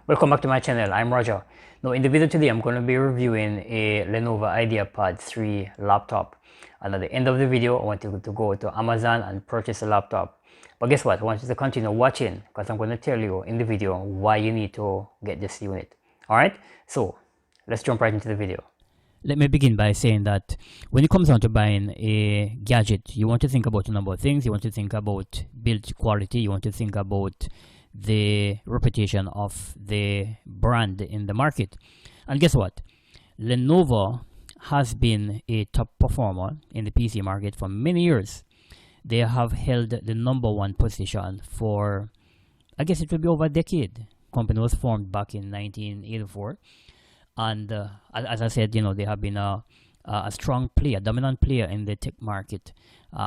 Welcome back to my channel. I'm Roger. Now in the video today I'm going to be reviewing a Lenovo IdeaPad 3 laptop, and at the end of the video I want you to go to Amazon and purchase a laptop. But guess what? I want you to continue watching because I'm going to tell you in the video why you need to get this unit. Alright, so let's jump right into the video. Let me begin by saying that when it comes down to buying a gadget, you want to think about a number of things. You want to think about build quality, you want to think about the reputation of the brand in the market. And guess what? Lenovo has been a top performer in the PC market for many years. They have held the #1 position for, I guess it will be over a decade. The company was formed back in 1984, and as I said, they have been a strong player, dominant player in the tech market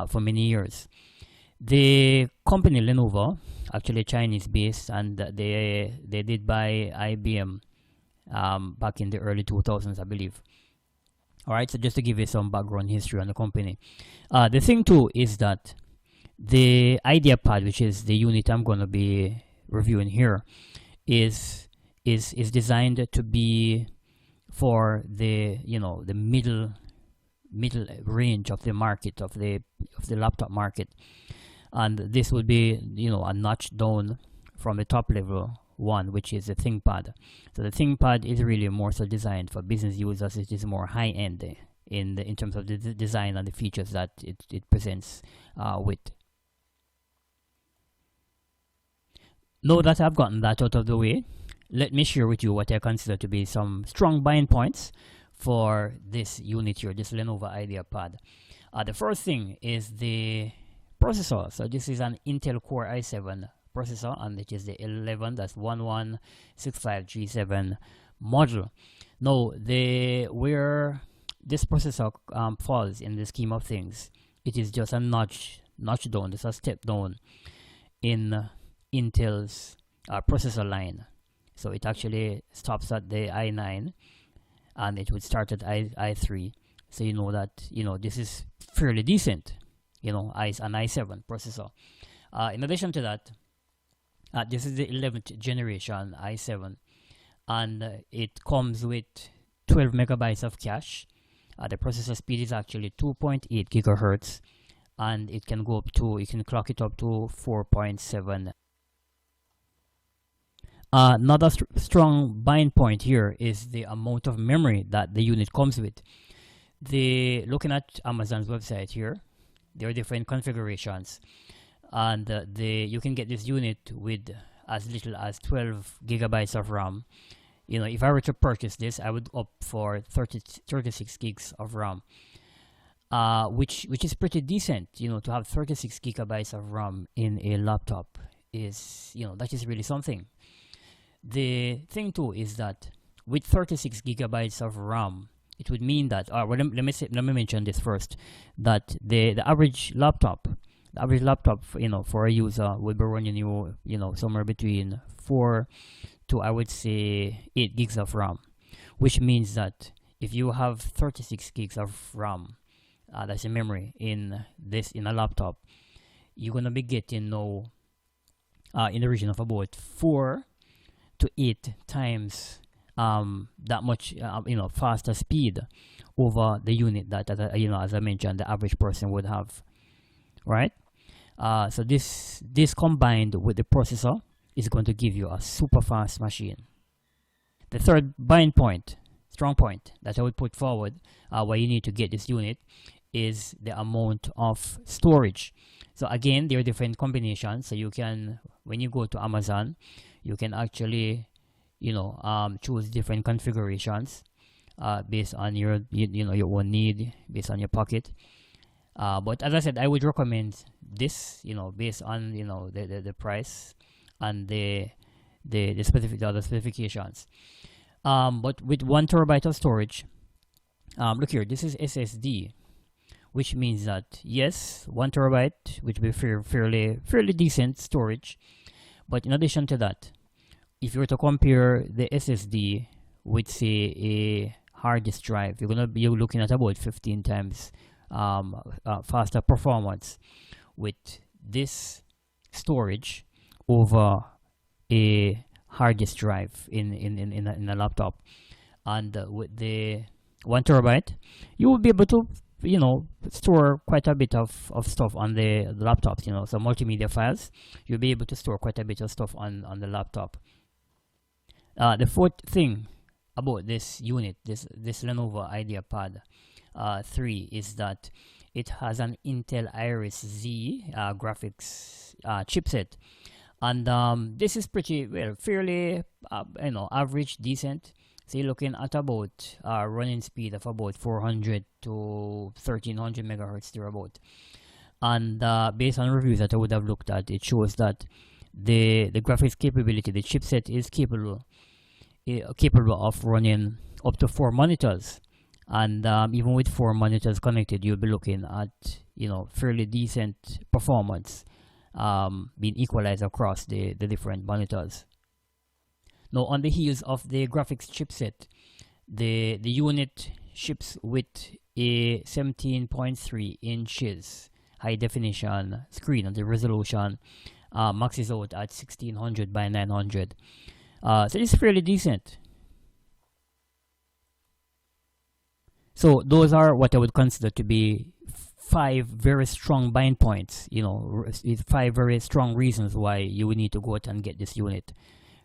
for many years. The company Lenovo, actually Chinese based, and they did buy IBM back in the early 2000s, I believe. Alright, so just to give you some background history on the company. The thing too is that the IdeaPad, which is the unit I'm going to be reviewing here, is designed to be for the the middle range of the market, of the laptop market. And this would be a notch down from the top level one, which is the ThinkPad. So the ThinkPad is really more so designed for business users. It is more high end in terms of the design and the features that it presents with. Now that I've gotten that out of the way, let me share with you what I consider to be some strong buying points for this unit here, this Lenovo IdeaPad. The first thing is the processor. So this is an Intel Core i7 processor, and it is the 11-1165G7 module. Now, where this processor falls in the scheme of things, it is just a notch down, just a step down in Intel's processor line. So it actually stops at the i9 and it would start at i3. So you know that this is fairly decent. An i7 processor. In addition to that, this is the 11th generation i7, and it comes with 12 megabytes of cache. The processor speed is actually 2.8 gigahertz, and it can go up to, you can clock it up to 4.7. Another strong buying point here is the amount of memory that the unit comes with. Looking at Amazon's website here, there are different configurations, and you can get this unit with as little as 12 gigabytes of RAM. If I were to purchase this, I would opt for 36 gigs of RAM, which is pretty decent. To have 36 gigabytes of RAM in a laptop is, that is really something. The thing too is that with 36 gigabytes of RAM, it would mean that, well, let me mention this first, that the average laptop, for a user would be running somewhere between 4 to, I would say, 8 gigs of RAM, which means that if you have 36 gigs of RAM, that's a memory in a laptop, you're gonna be getting now in the region of about 4 to 8 times that much faster speed over the unit that as I mentioned, the average person would have, right? So this combined with the processor is going to give you a super fast machine. The third buying point, strong point, that I would put forward why you need to get this unit is the amount of storage. So again, there are different combinations. So you can, when you go to Amazon, you can actually choose different configurations based on your your own need, based on your pocket. But as I said, I would recommend this, based on the price and the other specifications. But with 1 terabyte of storage, look here, this is SSD, which means that yes, 1 terabyte, which will be fairly decent storage. But in addition to that, if you were to compare the SSD with, say, a hard disk drive, you're looking at about 15 times faster performance with this storage over a hard disk drive in a laptop. And with the 1 terabyte, you will be able to, store quite a bit of stuff on the laptops. So multimedia files, you'll be able to store quite a bit of stuff on the laptop. The fourth thing about this unit, this Lenovo IdeaPad 3, is that it has an Intel Iris Z graphics chipset, and this is pretty well, fairly average, decent. So you're looking at about running speed of about 400 to 1300 megahertz thereabout. And based on reviews that I would have looked at, it shows that the graphics capability, the chipset is capable of running up to 4 monitors. And even with 4 monitors connected, you'll be looking at fairly decent performance being equalized across the different monitors. Now, on the heels of the graphics chipset, the unit ships with a 17.3 inches high definition screen, and the resolution maxes out at 1600 by 900. So it's fairly decent. So those are what I would consider to be 5 very strong buying points, 5 very strong reasons why you would need to go out and get this unit,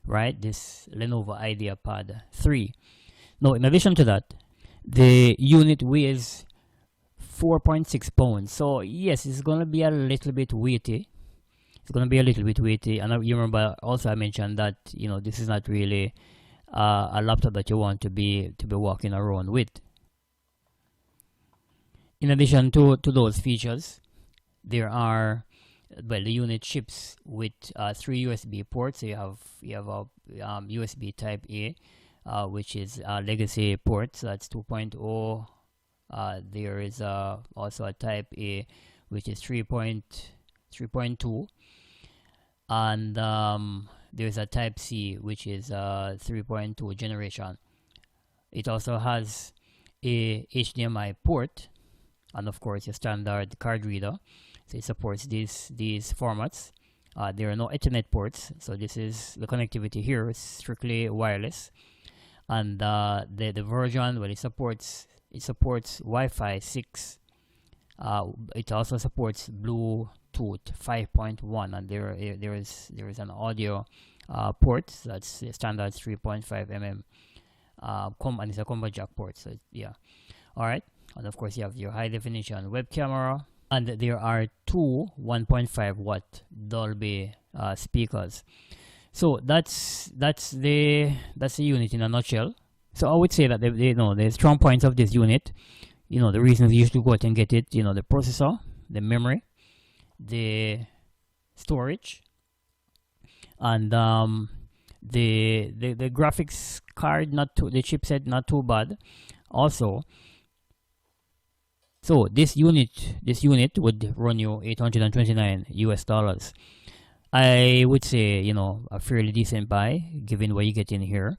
right? This Lenovo IdeaPad 3. Now, in addition to that, the unit weighs 4.6 pounds. So yes, it's going to be a little bit weighty. And you remember also I mentioned that this is not really a laptop that you want to be walking around with. In addition to those features, there are, the unit ships with 3 USB ports. So you have a USB Type A, which is a legacy port, so that's 2.0. There is also a Type A, which is 3.2, and there's a Type C, which is 3.2 generation. It also has a HDMI port, and of course your standard card reader. So it supports these formats. There are no Ethernet ports, so this is the connectivity here is strictly wireless. And the version, well, it supports Wi-Fi 6. It also supports Bluetooth 5.1, and there is an audio port that's standard 3.5 mm. And it's a combo jack port. So yeah, all right. And of course you have your high definition web camera, and there are 2 1.5 watt Dolby speakers. So that's the unit in a nutshell. So I would say that the strong points of this unit, the reasons you should go out and get it, the processor, the memory, the storage, and the graphics card, the chipset not too bad also. So this unit would run you $829 US. I would say, a fairly decent buy given what you get in here.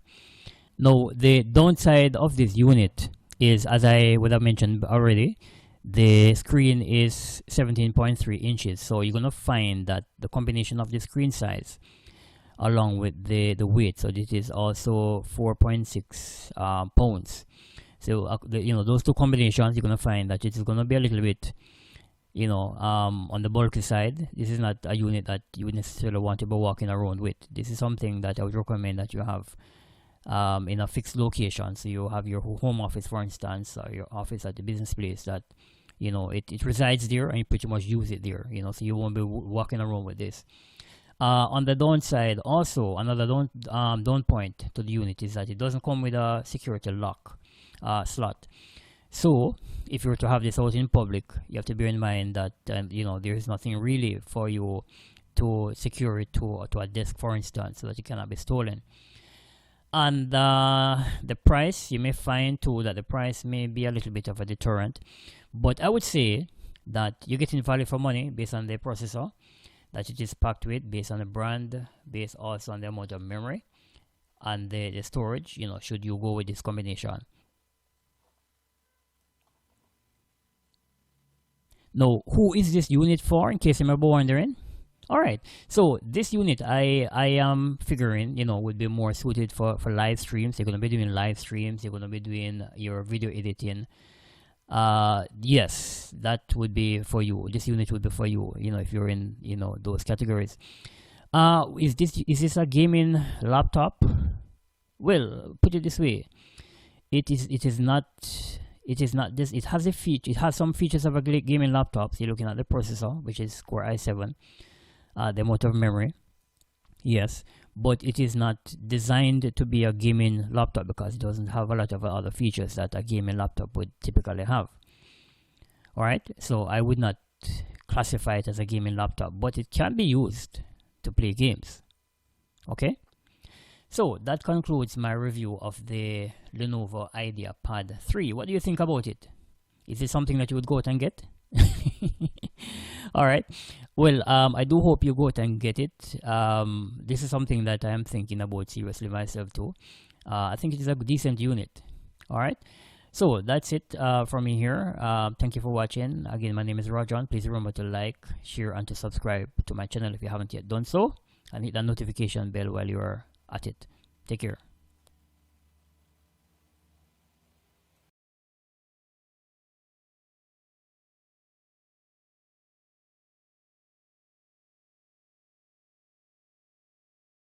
Now, the downside of this unit is, as I would have mentioned already, the screen is 17.3 inches. So you're going to find that the combination of the screen size along with the weight, so this is also 4.6 pounds. So those two combinations, you're going to find that it is going to be a little bit on the bulky side. This is not a unit that you would necessarily want to be walking around with. This is something that I would recommend that you have in a fixed location. So you have your home office, for instance, or your office at the business place that it resides there, and you pretty much use it there. So you won't be walking around with this. On the downside, also another down point to the unit is that it doesn't come with a security lock slot. So if you were to have this out in public, you have to bear in mind that there is nothing really for you to secure it to a desk, for instance, so that it cannot be stolen. And the price, you may find too that the price may be a little bit of a deterrent, but I would say that you're getting value for money based on the processor that it is packed with, based on the brand, based also on the amount of memory and the storage, should you go with this combination. Now, who is this unit for, in case you may be wondering? All right, so this unit I am figuring, you know, would be more suited for live streams. You're going to be doing live streams, you're going to be doing your video editing. Yes, that would be for you. This unit would be for you, you know, if you're in, you know, those categories. Is this a gaming laptop? Well, put it this way, it is not this. It has it has some features of a gaming laptop. So you're looking at the processor, which is Core i7, the amount of memory, yes, but it is not designed to be a gaming laptop because it doesn't have a lot of other features that a gaming laptop would typically have. All right, so I would not classify it as a gaming laptop, but it can be used to play games. Okay, so that concludes my review of the Lenovo IdeaPad 3. What do you think about it? Is it something that you would go out and get? All right, well, I do hope you go out and get it. This is something that I am thinking about seriously myself too. I think it is a decent unit. All right, so that's it from me here. Thank you for watching. Again, my name is Rajon. Please remember to like, share, and to subscribe to my channel if you haven't yet done so, and hit that notification bell while you're at it. Take care.